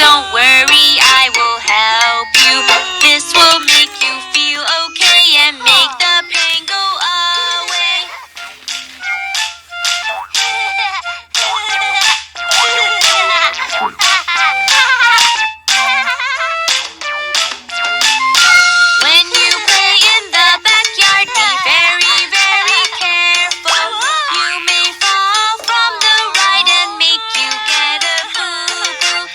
Don't worry, I will help you. This will make you feel okay and make the pain go away. When you play in the backyard, be very, very careful. You may fall from the ride and make you get a boo-boo.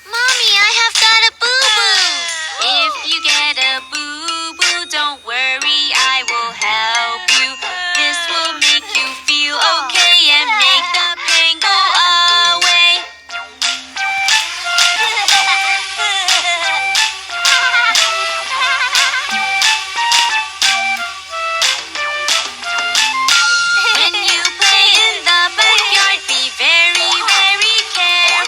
Mommy, I have got a boo-boo. If you get a boo-boo, don't worry, I will help you. This will make you feel okay and make the pain go away. When you play in the backyard, be very, very careful.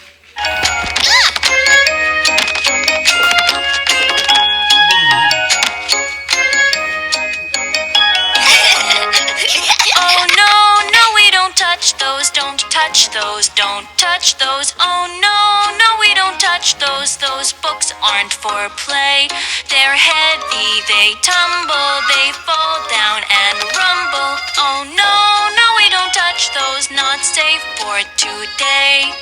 Oh no, no, we don't touch those, don't touch those, don't touch those. Oh no, no, we don't touch those, those books aren't for play. They're heavy, they tumble, they fall down and rumble. Oh no, no, we don't touch those, not safe for today.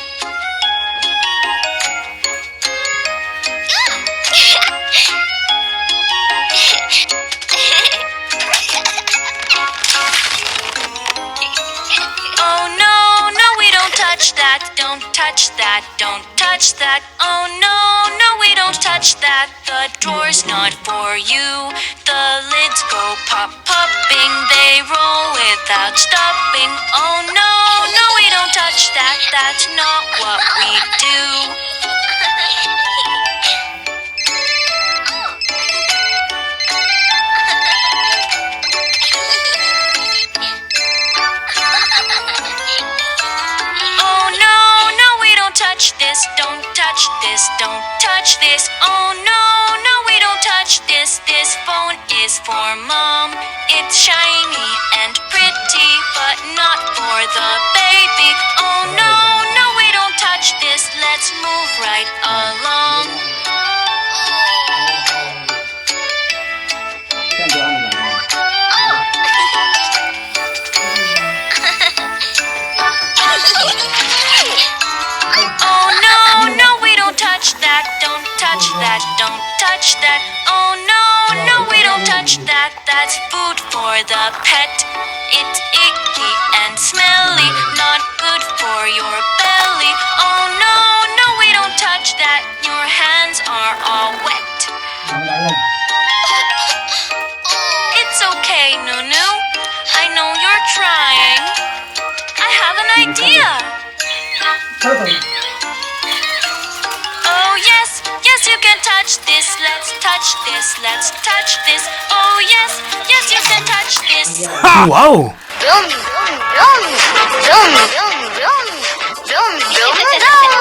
Oh no, no, we don't touch that, don't touch that, don't touch that. Oh no, no, we don't touch that, the drawer's not for you. The lids go pop, popping, they roll without stopping. Oh no, no, we don't touch that, that's not what we do. Oh no, no, we don't touch this, don't touch this, don't touch this. Oh no, no, we don't touch this, this phone is for Mom. It's shiny and pretty, but not for the baby. Oh no, no, we don't touch this, let's move right along. Oh no, no, we don't touch that, don't touch that, don't touch that. Oh no, no, we don't touch that, that's food for the pet. It's icky and smelly, not good for your belly. Oh no, no, we don't touch that, your hands are all wet. It's okay, Nunu, I know you're trying. I have an idea. Oh yes, yes you can touch this, let's touch this, let's touch this. Oh yes, yes you can touch this. Wow! Vroom, vroom, vroom, vroom, vroom, vroom, vroom, vroom, vroom.